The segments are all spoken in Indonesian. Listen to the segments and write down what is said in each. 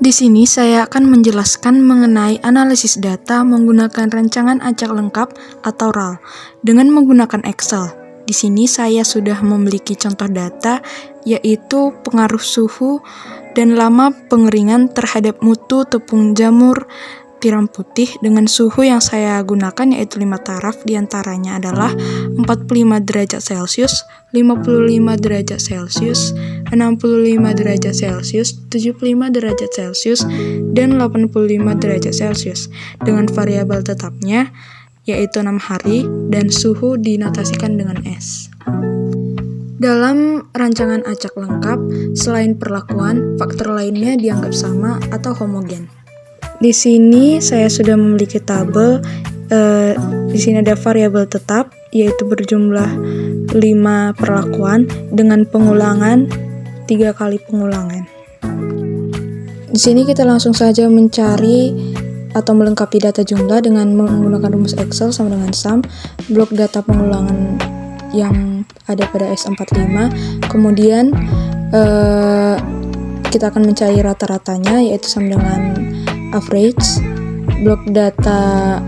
Di sini saya akan menjelaskan mengenai analisis data menggunakan rancangan acak lengkap atau RAL dengan menggunakan Excel. Di sini saya sudah memiliki contoh data, yaitu pengaruh suhu dan lama pengeringan terhadap mutu tepung jamur tiram putih dengan suhu yang saya gunakan yaitu 5 taraf, diantaranya adalah 45 derajat Celcius, 55 derajat Celcius, 65 derajat Celcius, 75 derajat Celcius, dan 85 derajat Celcius dengan variabel tetapnya yaitu 6 hari dan suhu dinotasikan dengan S. Dalam rancangan acak lengkap, selain perlakuan, faktor lainnya dianggap sama atau homogen. Di sini saya sudah memiliki tabel. Di sini ada variabel tetap, yaitu berjumlah 5 perlakuan dengan pengulangan 3 kali pengulangan. Di sini kita langsung saja mencari atau melengkapi data jumlah dengan menggunakan rumus Excel sama dengan sum, blok data pengulangan yang ada pada S45, kemudian kita akan mencari rata-ratanya yaitu sama dengan average, blok data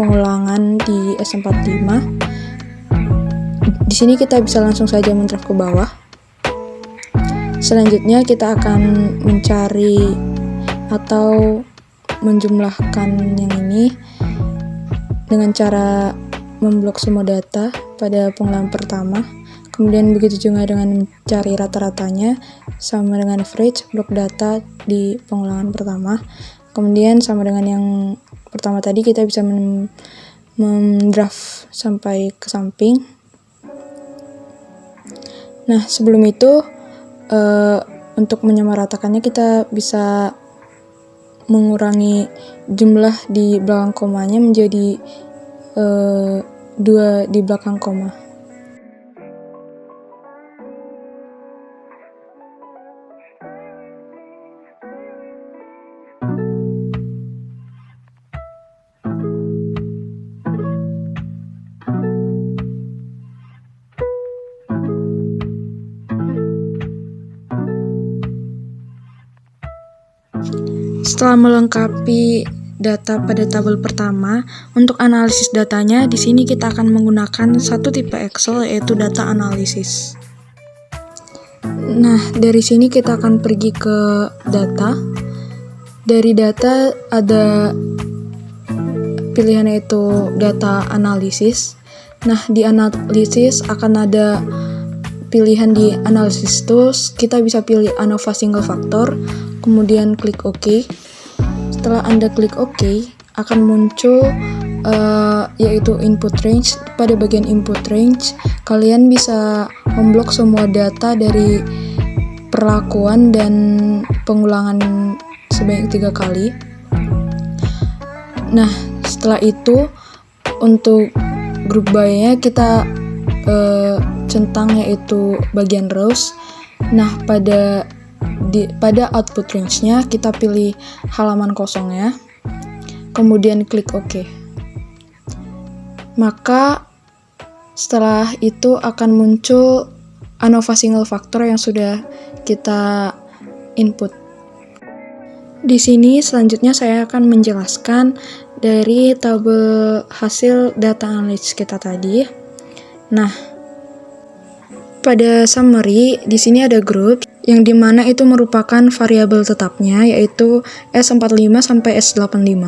pengulangan di S45. Di sini kita bisa langsung saja mendraft ke bawah. Selanjutnya kita akan mencari atau menjumlahkan yang ini dengan cara memblok semua data pada pengulangan pertama. Kemudian begitu juga dengan mencari rata-ratanya sama dengan average, blok data di pengulangan pertama. Kemudian sama dengan yang pertama tadi kita bisa mendraft sampai ke samping. Nah, sebelum itu untuk menyamaratakannya kita bisa mengurangi jumlah di belakang komanya menjadi 2 di belakang koma. Setelah melengkapi data pada tabel pertama, untuk analisis datanya di sini kita akan menggunakan satu tipe Excel yaitu data analisis. Nah, dari sini kita akan pergi ke data. Dari data ada pilihan yaitu data analisis. Nah, di analisis akan ada pilihan di analisis tools, kita bisa pilih ANOVA single factor, kemudian klik OK. Setelah Anda klik OK, akan muncul yaitu input range. Pada bagian input range, kalian bisa memblok semua data dari perlakuan dan pengulangan sebanyak 3 kali. Nah, setelah itu untuk group by-nya kita centang yaitu bagian rows. Nah, pada output range-nya kita pilih halaman kosongnya, kemudian klik OK. Maka setelah itu akan muncul ANOVA single factor yang sudah kita input. Di sini selanjutnya saya akan menjelaskan dari tabel hasil data analysis kita tadi. Nah, pada summary di sini ada group yang dimana itu merupakan variabel tetapnya yaitu S45 sampai S85.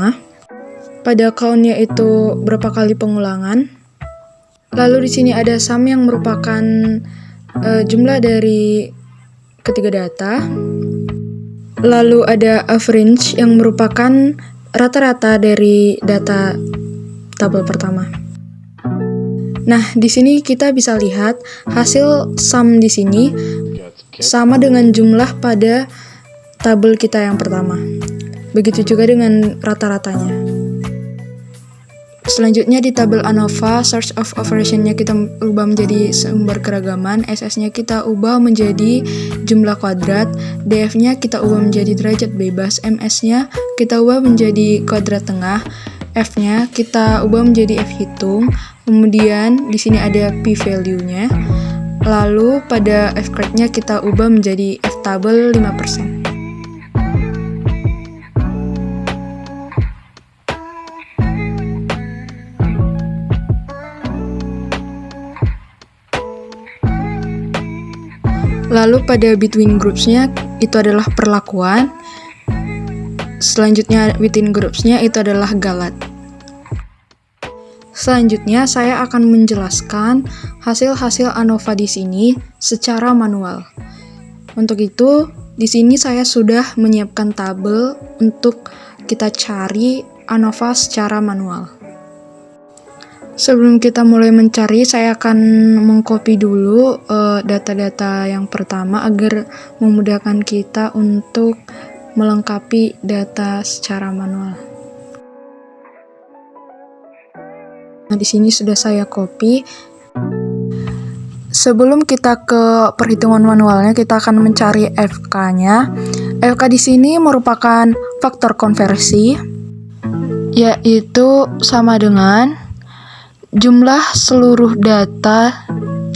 Pada count-nya itu berapa kali pengulangan. Lalu di sini ada sum yang merupakan jumlah dari ketiga data. Lalu ada average yang merupakan rata-rata dari data tabel pertama. Nah, di sini kita bisa lihat hasil sum di sini sama dengan jumlah pada tabel kita yang pertama. Begitu juga dengan rata-ratanya. Selanjutnya di tabel ANOVA, source of operation-nya kita ubah menjadi sumber keragaman, SS-nya kita ubah menjadi jumlah kuadrat, DF-nya kita ubah menjadi derajat bebas, MS-nya kita ubah menjadi kuadrat tengah, F-nya kita ubah menjadi F hitung, kemudian di sini ada p-value-nya. Lalu pada F-grade-nya kita ubah menjadi F-table 5%. Lalu pada between groups-nya itu adalah perlakuan. Selanjutnya within groups-nya itu adalah galat. Selanjutnya saya akan menjelaskan hasil-hasil ANOVA di sini secara manual. Untuk itu, di sini saya sudah menyiapkan tabel untuk kita cari ANOVA secara manual. Sebelum kita mulai mencari, saya akan mengcopy dulu data-data yang pertama agar memudahkan kita untuk melengkapi data secara manual. Nah, di sini sudah saya copy. Sebelum kita ke perhitungan manualnya, kita akan mencari FK-nya. FK di sini merupakan faktor konversi, yaitu sama dengan jumlah seluruh data,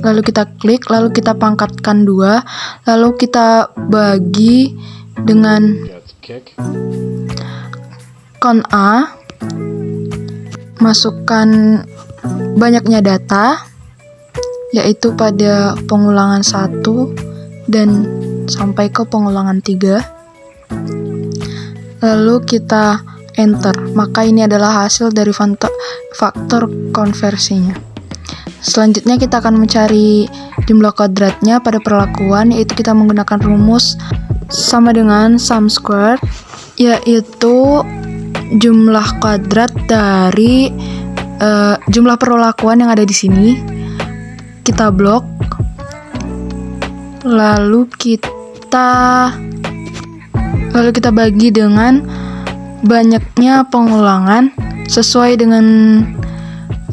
lalu kita klik, lalu kita pangkatkan 2, lalu kita bagi dengan kon A, masukkan banyaknya data, yaitu pada pengulangan 1 dan sampai ke pengulangan 3, lalu kita enter, maka ini adalah hasil dari faktor konversinya. Selanjutnya kita akan mencari jumlah kuadratnya pada perlakuan, yaitu kita menggunakan rumus sama dengan sum squared, yaitu jumlah kuadrat dari jumlah perlakuan yang ada di sini. Kita blok, lalu kita bagi dengan banyaknya pengulangan sesuai dengan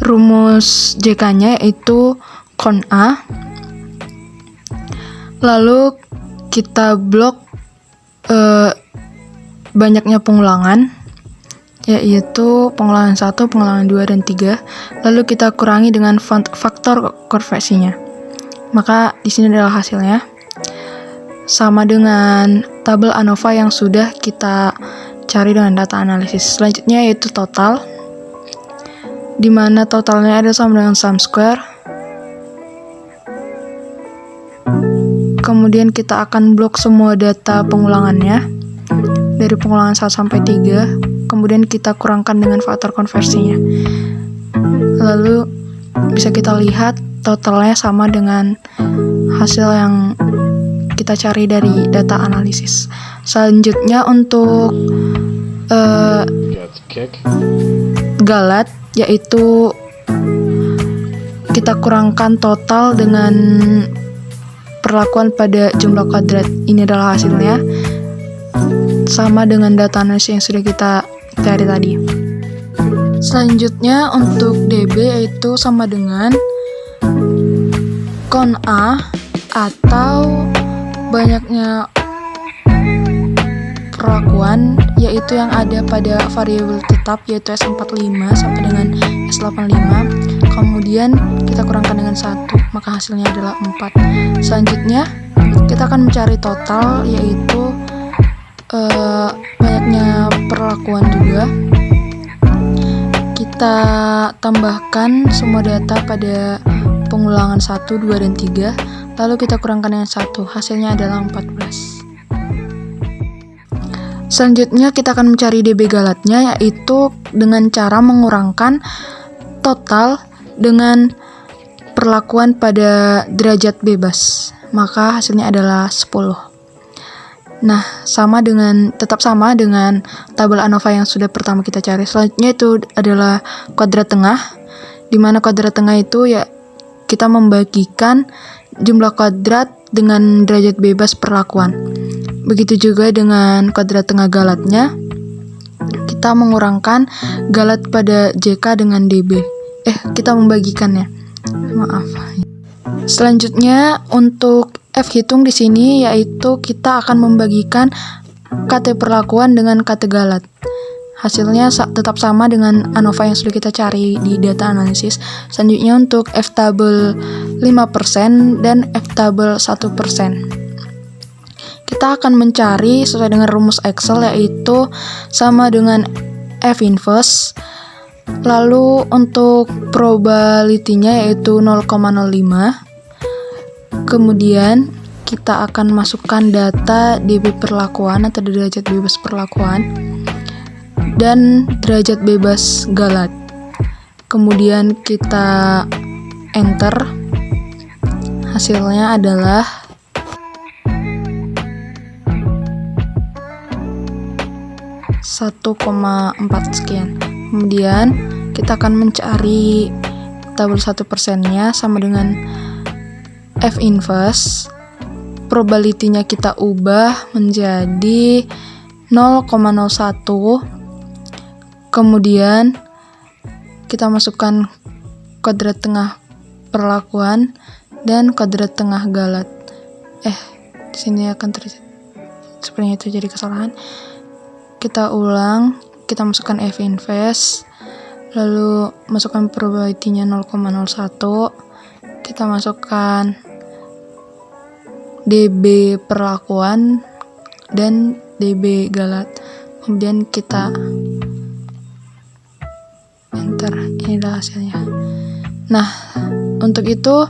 rumus JK-nya, yaitu kon A. Lalu kita blok banyaknya pengulangan, yaitu pengulangan 1, pengulangan 2, dan 3. Lalu kita kurangi dengan faktor konversinya. Maka di sini adalah hasilnya. Sama dengan tabel ANOVA yang sudah kita cari dengan data analisis. Selanjutnya yaitu total, di mana totalnya ada sama dengan sum square. Kemudian kita akan blok semua data pengulangannya dari pengulangan 1 sampai 3. Kemudian kita kurangkan dengan faktor konversinya. Lalu bisa kita lihat totalnya sama dengan hasil yang kita cari dari data analisis. Selanjutnya untuk galat, yaitu kita kurangkan total dengan perlakuan pada jumlah kuadrat. Ini adalah hasilnya, sama dengan data analisis yang sudah kita cari tadi. Selanjutnya untuk DB, yaitu sama dengan kon A atau banyaknya perlakuan, yaitu yang ada pada variabel tetap, yaitu S45 sampai dengan S85. Kemudian kita kurangkan dengan 1, maka hasilnya adalah 4. Selanjutnya kita akan mencari total, yaitu banyaknya perlakuan juga. Kita tambahkan semua data pada pengulangan 1, 2, dan 3, lalu kita kurangkan dengan 1, hasilnya adalah 14. Selanjutnya kita akan mencari DB galatnya, yaitu dengan cara mengurangkan total dengan perlakuan pada derajat bebas, maka hasilnya adalah 10. Nah, tetap sama dengan tabel ANOVA yang sudah pertama kita cari. Selanjutnya itu adalah kuadrat tengah, di mana kuadrat tengah itu ya kita membagikan jumlah kuadrat dengan derajat bebas perlakuan. Begitu juga dengan kuadrat tengah galatnya, kita mengurangkan galat pada JK dengan DB. Kita membagikannya. Maaf. Selanjutnya untuk F hitung di sini, yaitu kita akan membagikan KT perlakuan dengan KT galat. Hasilnya tetap sama dengan ANOVA yang sudah kita cari di data analisis. Selanjutnya untuk F tabel 5% dan F tabel 1%. Kita akan mencari sesuai dengan rumus Excel, yaitu sama dengan F inverse. Lalu untuk probability-nya yaitu 0,05. Kemudian kita akan masukkan data DB perlakuan atau derajat bebas perlakuan dan derajat bebas Galat. Kemudian kita enter. Hasilnya adalah 1,4 sekian. Kemudian kita akan mencari tabel 1%-nya sama dengan F inverse. Probability-nya kita ubah menjadi 0,01. Kemudian kita masukkan kuadrat tengah perlakuan dan kuadrat tengah Galat. Di sini akan sepertinya itu jadi kesalahan. Kita ulang, kita masukkan F inverse, lalu masukkan probability-nya 0,01. Kita masukkan DB perlakuan dan DB Galat. Kemudian kita enter. Inilah hasilnya. Nah, untuk itu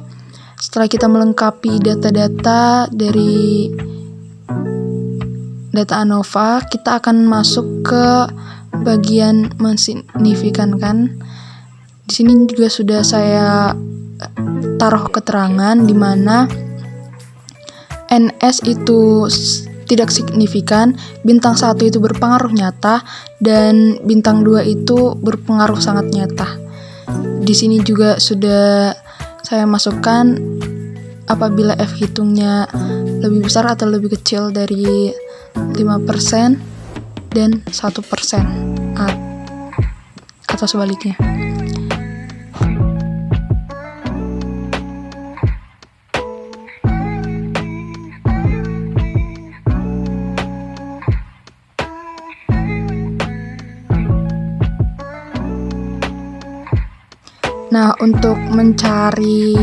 setelah kita melengkapi data-data dari data ANOVA, kita akan masuk ke bagian mensignifikankan. Di sini juga sudah saya taruh keterangan di mana NS itu tidak signifikan, bintang 1 itu berpengaruh nyata, dan bintang 2 itu berpengaruh sangat nyata. Di sini juga sudah saya masukkan apabila F hitungnya lebih besar atau lebih kecil dari 5% dan 1% atau sebaliknya. Nah, untuk mencari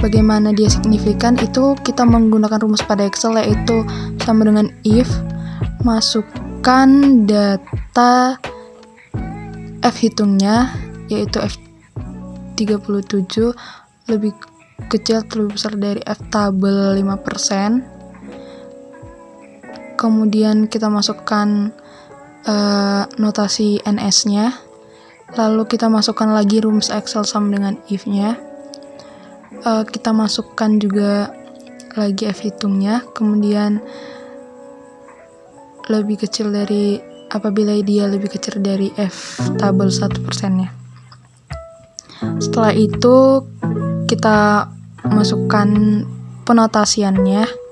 bagaimana dia signifikan itu kita menggunakan rumus pada Excel, yaitu sama dengan if masukkan data F hitungnya, yaitu F37 lebih kecil atau lebih besar dari F tabel 5%. Kemudian kita masukkan notasi NS-nya. Lalu kita masukkan lagi rumus Excel sama dengan if-nya. Kita masukkan juga lagi F hitungnya. Kemudian lebih kecil dari, apabila dia lebih kecil dari F tabel 1%-nya. Setelah itu kita masukkan penotasiannya.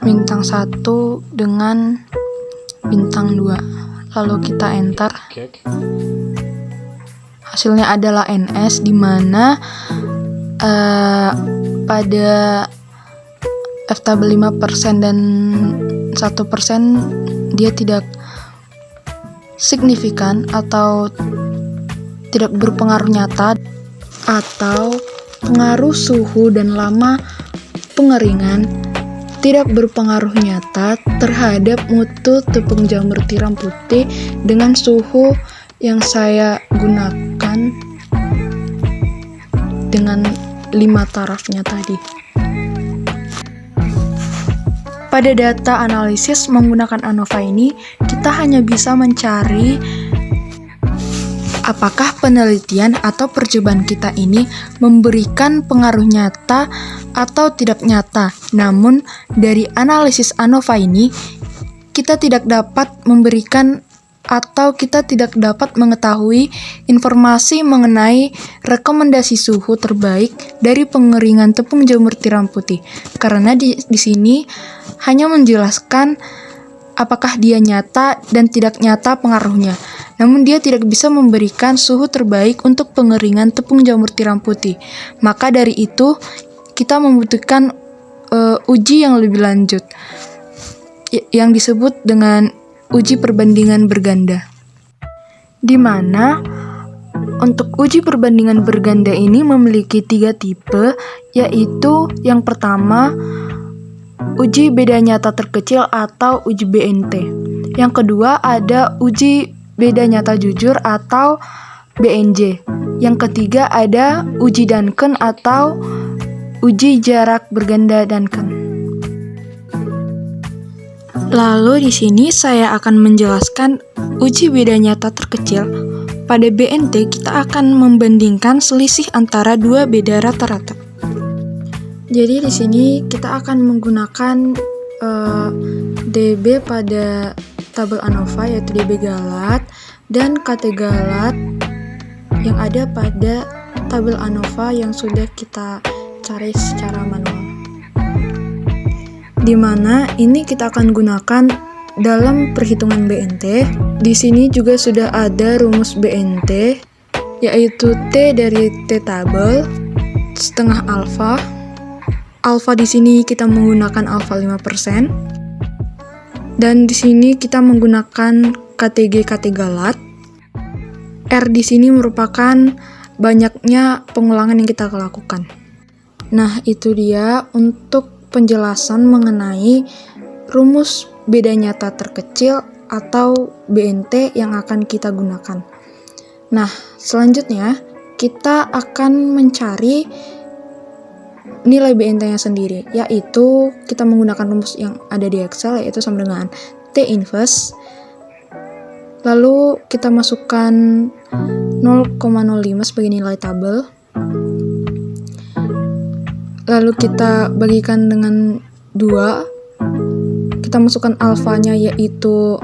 Bintang 1 dengan bintang 2. Lalu kita enter. Hasilnya adalah NS, di mana pada F tabel 5% dan 1% dia tidak signifikan atau tidak berpengaruh nyata, atau pengaruh suhu dan lama pengeringan tidak berpengaruh nyata terhadap mutu tepung jamur tiram putih dengan suhu yang saya gunakan dengan 5 tarafnya tadi. Pada data analisis menggunakan ANOVA ini, kita hanya bisa mencari apakah penelitian atau percobaan kita ini memberikan pengaruh nyata atau tidak nyata. Namun, dari analisis ANOVA ini, kita tidak dapat memberikan atau kita tidak dapat mengetahui informasi mengenai rekomendasi suhu terbaik dari pengeringan tepung jamur tiram putih. Karena di sini hanya menjelaskan apakah dia nyata dan tidak nyata pengaruhnya. Namun dia tidak bisa memberikan suhu terbaik untuk pengeringan tepung jamur tiram putih. Maka dari itu kita membutuhkan uji yang lebih lanjut yang disebut dengan uji perbandingan berganda. Di mana untuk uji perbandingan berganda ini memiliki 3 tipe, yaitu yang pertama uji beda nyata terkecil atau uji BNT. Yang kedua ada uji beda nyata jujur atau BNJ. Yang ketiga ada uji Duncan atau uji jarak berganda Duncan. Lalu di sini saya akan menjelaskan uji beda nyata terkecil. Pada BNT kita akan membandingkan selisih antara dua beda rata-rata. Jadi di sini kita akan menggunakan DB pada tabel ANOVA yaitu DB Galat dan KT Galat yang ada pada tabel ANOVA yang sudah kita cari secara manual. Di mana ini kita akan gunakan dalam perhitungan BNT. Di sini juga sudah ada rumus BNT yaitu T dari T tabel setengah alfa. Alfa di sini kita menggunakan alfa 5%. Dan di sini kita menggunakan KTG Galat. R di sini merupakan banyaknya pengulangan yang kita lakukan. Nah, itu dia untuk penjelasan mengenai rumus beda nyata terkecil atau BNT yang akan kita gunakan. Nah, selanjutnya kita akan mencari nilai BNT-nya sendiri, yaitu kita menggunakan rumus yang ada di Excel, yaitu sama dengan T inverse. Lalu kita masukkan 0,05 sebagai nilai tabel. Lalu kita bagikan dengan 2. Kita masukkan alfanya yaitu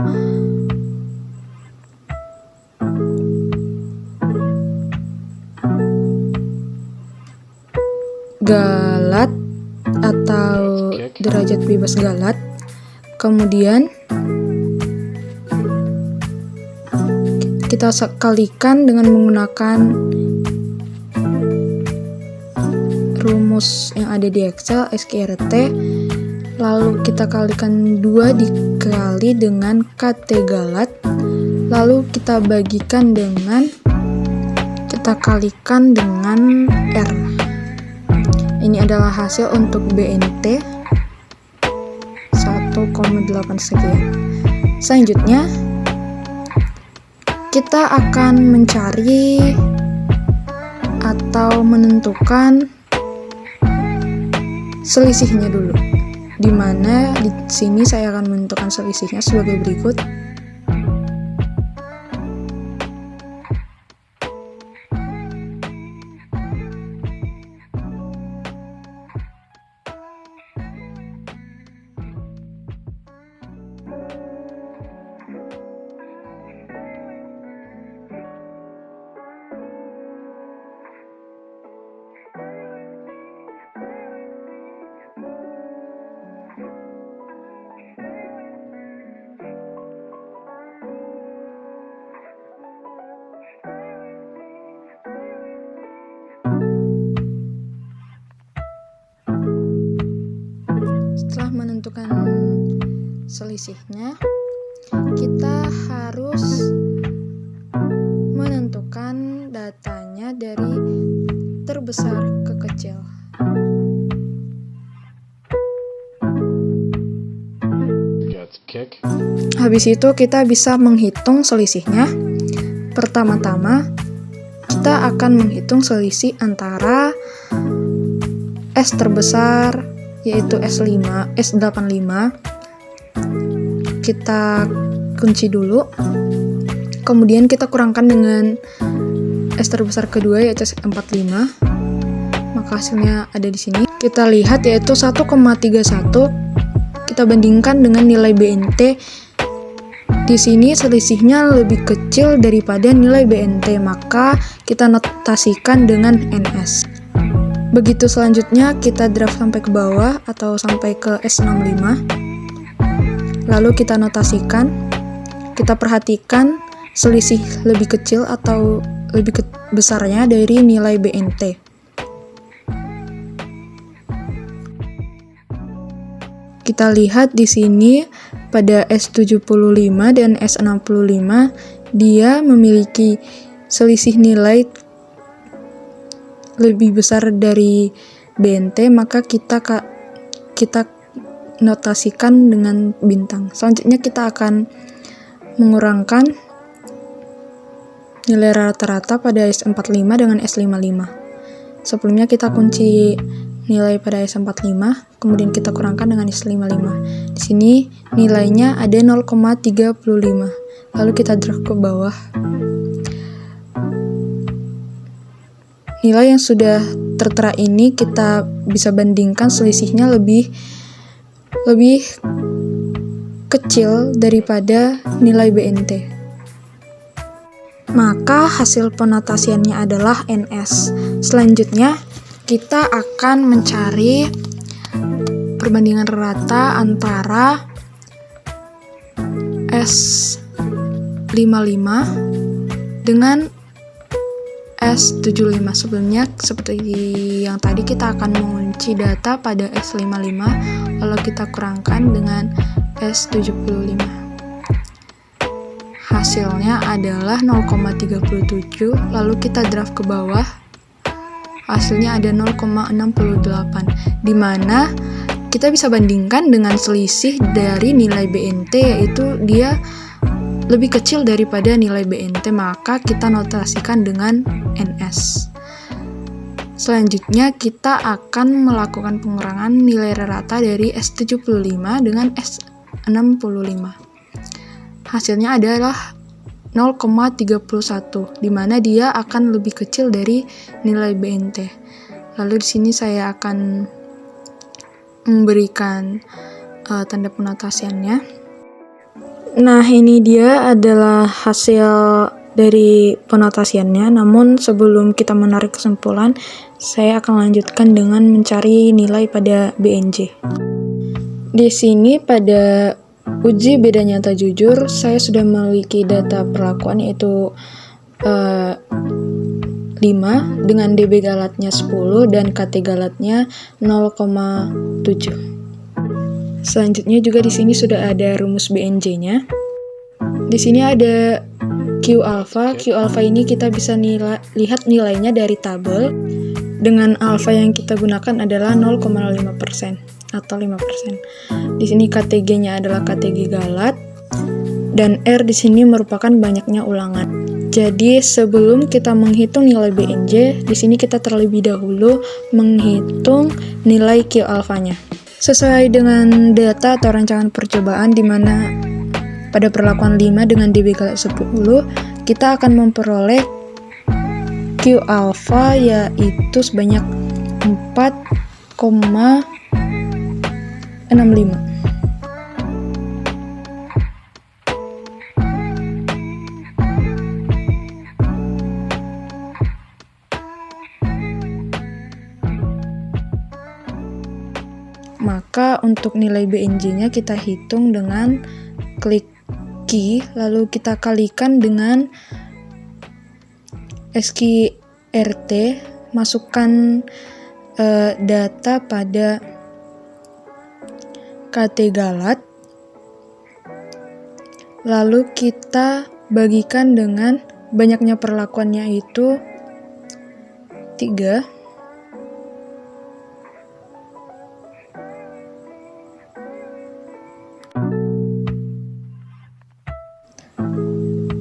Galat atau derajat bebas Galat. Kemudian kita kalikan dengan menggunakan rumus yang ada di Excel SQRT. Lalu kita kalikan 2 dikali dengan KT Galat. Lalu kita bagikan dengan kita kalikan dengan R. Ini adalah hasil untuk BNT 1,8 sekian. Selanjutnya kita akan mencari atau menentukan selisihnya dulu. Di mana di sini saya akan menentukan selisihnya sebagai berikut. Setelah menentukan selisihnya, kita harus menentukan datanya dari terbesar ke kecil. Habis itu kita bisa menghitung selisihnya. Pertama-tama kita akan menghitung selisih antara S terbesar yaitu S85. Kita kunci dulu. Kemudian kita kurangkan dengan S terbesar kedua yaitu S45. Maka hasilnya ada di sini. Kita lihat yaitu 1,31. Kita bandingkan dengan nilai BNT. Di sini selisihnya lebih kecil daripada nilai BNT, maka kita notasikan dengan NS. Begitu selanjutnya kita drag sampai ke bawah atau sampai ke S65. Lalu kita notasikan, kita perhatikan selisih lebih kecil atau lebih besarnya dari nilai BNT. Kita lihat di sini pada S75 dan S65 dia memiliki selisih nilai lebih besar dari BNT, maka kita notasikan dengan bintang. Selanjutnya kita akan mengurangkan nilai rata-rata pada S45 dengan S55. Sebelumnya kita kunci nilai pada S45, kemudian kita kurangkan dengan S55. Di sini nilainya ada 0,35. Lalu kita drag ke bawah. Nilai yang sudah tertera ini kita bisa bandingkan selisihnya lebih kecil daripada nilai BNT. Maka hasil penotasiannya adalah NS. Selanjutnya kita akan mencari perbandingan rata antara S55 dengan S75. Sebelumnya seperti yang tadi, kita akan mengunci data pada S55 lalu kita kurangkan dengan S75. Hasilnya adalah 0,37, lalu kita drag ke bawah. Hasilnya ada 0,68, di mana kita bisa bandingkan dengan selisih dari nilai BNT, yaitu dia lebih kecil daripada nilai BNT, maka kita notasikan dengan NS. Selanjutnya kita akan melakukan pengurangan nilai rata dari S75 dengan S65. Hasilnya adalah 0,31, di mana dia akan lebih kecil dari nilai BNT. Lalu di sini saya akan memberikan tanda penotasiannya. Nah, ini dia adalah hasil dari penotasiannya. Namun sebelum kita menarik kesimpulan, saya akan lanjutkan dengan mencari nilai pada BNJ. Di sini pada uji beda nyata jujur, saya sudah memiliki data perlakuan yaitu 5 dengan DB galatnya 10 dan KT galatnya 0,7. Selanjutnya juga di sini sudah ada rumus BNJ-nya. Di sini ada Q alpha. Q alpha ini kita bisa lihat nilainya dari tabel. Dengan alpha yang kita gunakan adalah 0,5% atau 5%. Di sini KTG-nya adalah KTG galat dan R di sini merupakan banyaknya ulangan. Jadi sebelum kita menghitung nilai BNJ, di sini kita terlebih dahulu menghitung nilai Q alpha-nya. Sesuai dengan data atau rancangan percobaan di mana pada perlakuan 5 dengan DB galat 10, kita akan memperoleh Q alpha yaitu sebanyak 4,65. Maka untuk nilai BNJ-nya kita hitung dengan klik key, lalu kita kalikan dengan SQRT, masukkan data pada KT galat, lalu kita bagikan dengan banyaknya perlakuannya itu 3.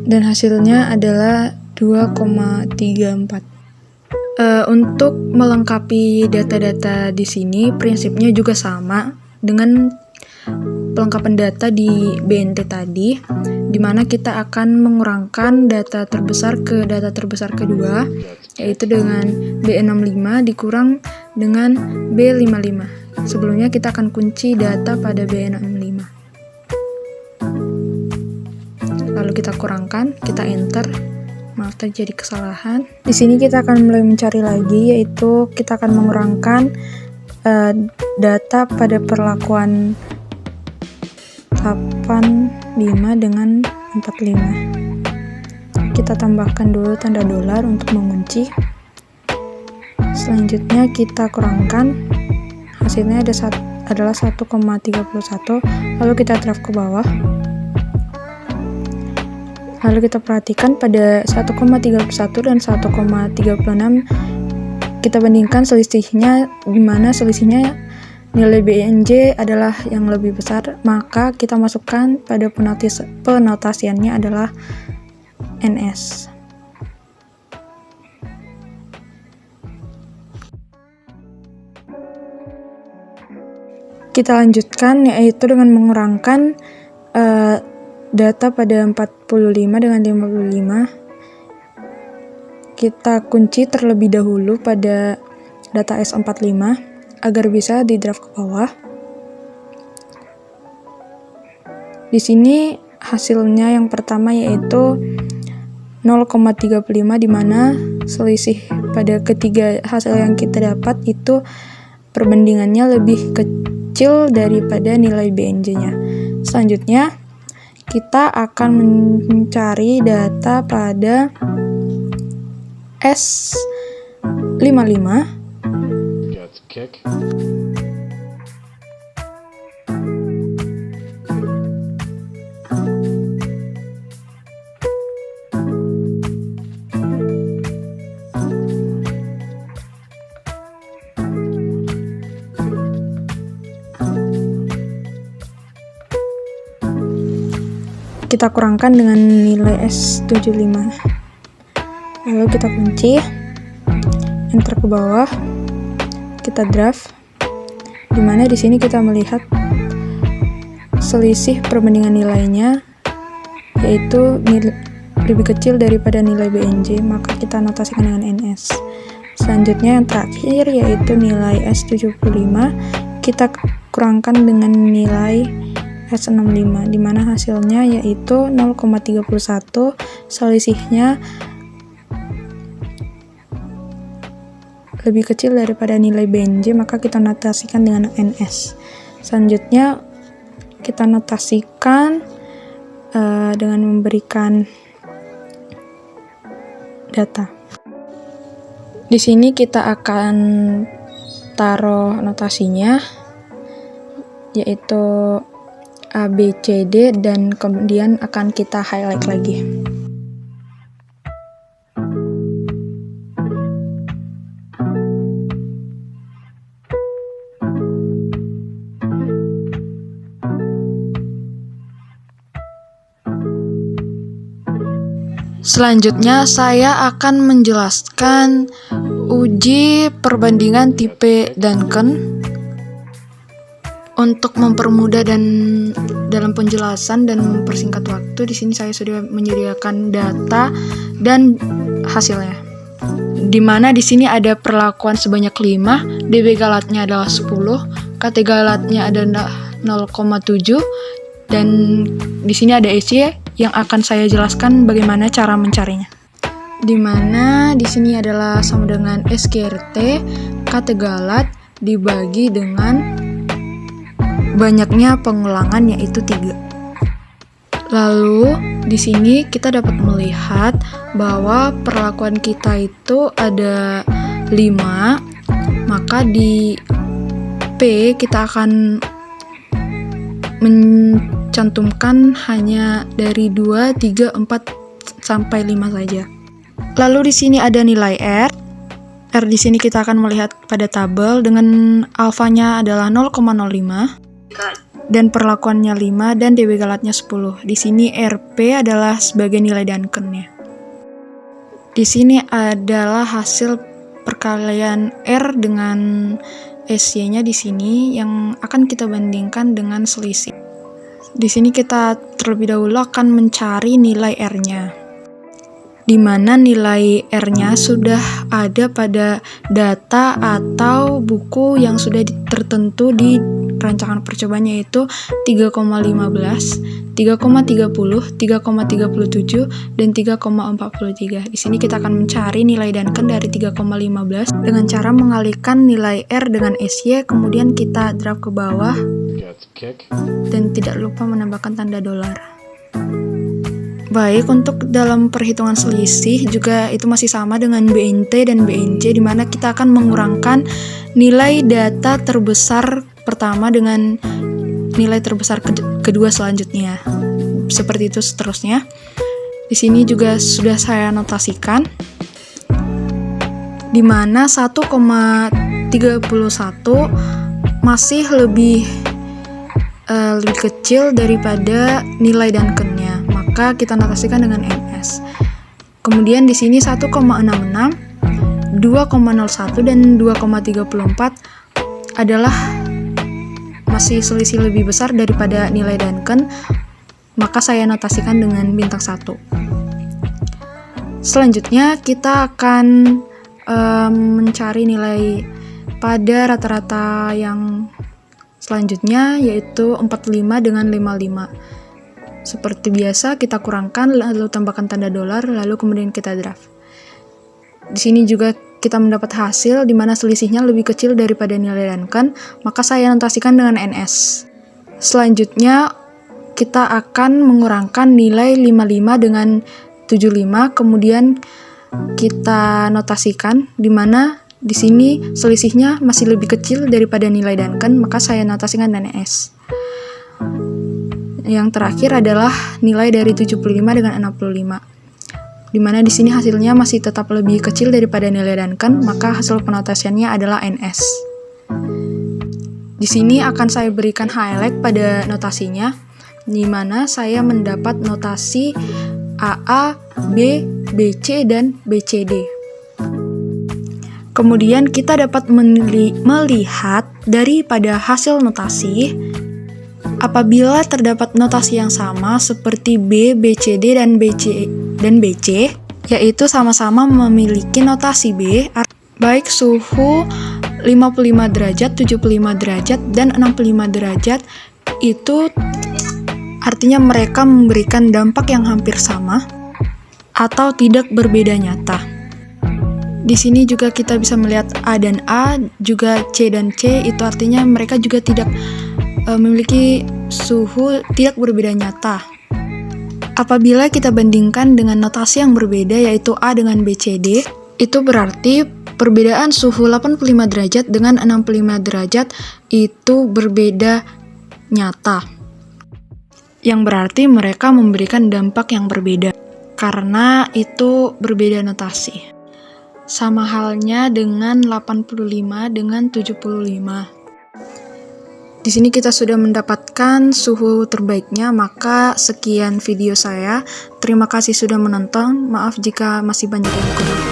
Dan hasilnya adalah 2,34. Untuk melengkapi data-data di sini, prinsipnya juga sama dengan pelengkapan data di BNT tadi, di mana kita akan mengurangkan data terbesar ke data terbesar kedua, yaitu dengan B65 dikurang dengan B55. Sebelumnya kita akan kunci data pada B65. Lalu kita kurangkan, kita enter. Maaf terjadi kesalahan. Di sini kita akan mulai mencari lagi, yaitu kita akan mengurangkan data pada perlakuan 85 dengan 45. Kita tambahkan dulu tanda dolar untuk mengunci. Selanjutnya kita kurangkan. Hasilnya adalah 1,31. Lalu kita drag ke bawah. Lalu kita perhatikan pada 1,31 dan 1,36 kita bandingkan selisihnya, di mana selisihnya nilai BNJ adalah yang lebih besar, maka kita masukkan pada penotasiannya adalah NS. Kita lanjutkan yaitu dengan mengurangkan data pada 45 dengan 55. Kita kunci terlebih dahulu pada data S45 agar bisa di drag ke bawah. Di sini hasilnya yang pertama yaitu 0,35, di mana selisih pada ketiga hasil yang kita dapat itu perbandingannya lebih kecil daripada nilai BNJ-nya. Selanjutnya, kita akan mencari data pada S55. Kita kurangkan dengan nilai S75. Lalu kita kunci, enter ke bawah, kita draft, dimana di sini kita melihat selisih perbandingan nilainya yaitu lebih kecil daripada nilai BNJ, maka kita notasikan dengan NS. Selanjutnya yang terakhir yaitu nilai S75, kita kurangkan dengan nilai S65, di mana hasilnya yaitu 0,31, selisihnya lebih kecil daripada nilai BNJ, maka kita notasikan dengan NS. Selanjutnya kita notasikan dengan memberikan data. Di sini kita akan taruh notasinya yaitu A, B, C, D, dan kemudian akan kita highlight lagi. Selanjutnya saya akan menjelaskan uji perbandingan tipe Duncan. Untuk mempermudah dan dalam penjelasan dan mempersingkat waktu, di sini saya sudah menyediakan data dan hasilnya. Di mana di sini ada perlakuan sebanyak 5, DB galatnya adalah 10, KT galatnya adalah 0,7, dan di sini ada SY yang akan saya jelaskan bagaimana cara mencarinya. Di mana di sini adalah sama dengan SKRT KT galat dibagi dengan banyaknya pengulangan yaitu 3. Lalu di sini kita dapat melihat bahwa perlakuan kita itu ada 5, maka di P kita akan mencantumkan hanya dari 2, 3, 4 sampai 5 saja. Lalu di sini ada nilai R. R di sini kita akan melihat pada tabel dengan alfanya adalah 0,05. Dan perlakuannya 5 dan DB galatnya 10. Di sini RP adalah sebagai nilai Duncan-nya. Di sini adalah hasil perkalian R dengan SY-nya di sini yang akan kita bandingkan dengan selisih. Di sini kita terlebih dahulu akan mencari nilai R-nya. Di mana nilai R-nya sudah ada pada data atau buku yang sudah tertentu di rancangan percobaannya, yaitu 3,15, 3,30, 3,37, dan 3,43. Di sini kita akan mencari nilai Duncan dari 3,15 dengan cara mengalihkan nilai R dengan SY, kemudian kita drag ke bawah dan tidak lupa menambahkan tanda dolar. Baik, untuk dalam perhitungan selisih juga itu masih sama dengan BNT dan BNJ, di mana kita akan mengurangkan nilai data terbesar pertama dengan nilai terbesar kedua selanjutnya. Seperti itu seterusnya. Di sini juga sudah saya notasikan, di mana 1,31 masih lebih kecil daripada nilai Duncan-nya, maka kita notasikan dengan NS. Kemudian di sini 1,66, 2,01 dan 2,34 adalah masih selisih lebih besar daripada nilai Duncan, maka saya notasikan dengan bintang 1. Selanjutnya kita akan mencari nilai pada rata-rata yang selanjutnya, yaitu 45 dengan 55. Seperti biasa, kita kurangkan, lalu tambahkan tanda dolar, lalu kemudian kita draft. Di sini juga kita mendapat hasil di mana selisihnya lebih kecil daripada nilai Duncan, maka saya notasikan dengan NS. Selanjutnya, kita akan mengurangkan nilai 55 dengan 75, kemudian kita notasikan di mana di sini selisihnya masih lebih kecil daripada nilai Duncan, maka saya notasikan dengan NS. Yang terakhir adalah nilai dari 75 dengan 65. Di mana di sini hasilnya masih tetap lebih kecil daripada nilai Duncan, maka hasil penotasiannya adalah NS. Di sini akan saya berikan highlight pada notasinya, di mana saya mendapat notasi AA, B, BC, dan BCD. Kemudian kita dapat melihat daripada hasil notasi, apabila terdapat notasi yang sama seperti B, BCD, dan BC, yaitu sama-sama memiliki notasi B, baik suhu 55 derajat, 75 derajat, dan 65 derajat, itu artinya mereka memberikan dampak yang hampir sama atau tidak berbeda nyata. Di sini juga kita bisa melihat A dan A, juga C dan C, itu artinya mereka juga tidak memiliki suhu tidak berbeda nyata. Apabila kita bandingkan dengan notasi yang berbeda, yaitu A dengan BCD, itu berarti perbedaan suhu 85 derajat dengan 65 derajat itu berbeda nyata. Yang berarti mereka memberikan dampak yang berbeda, karena itu berbeda notasi. Sama halnya dengan 85 dengan 75. Di sini kita sudah mendapatkan suhu terbaiknya, maka sekian video saya. Terima kasih sudah menonton. Maaf jika masih banyak yang kurang.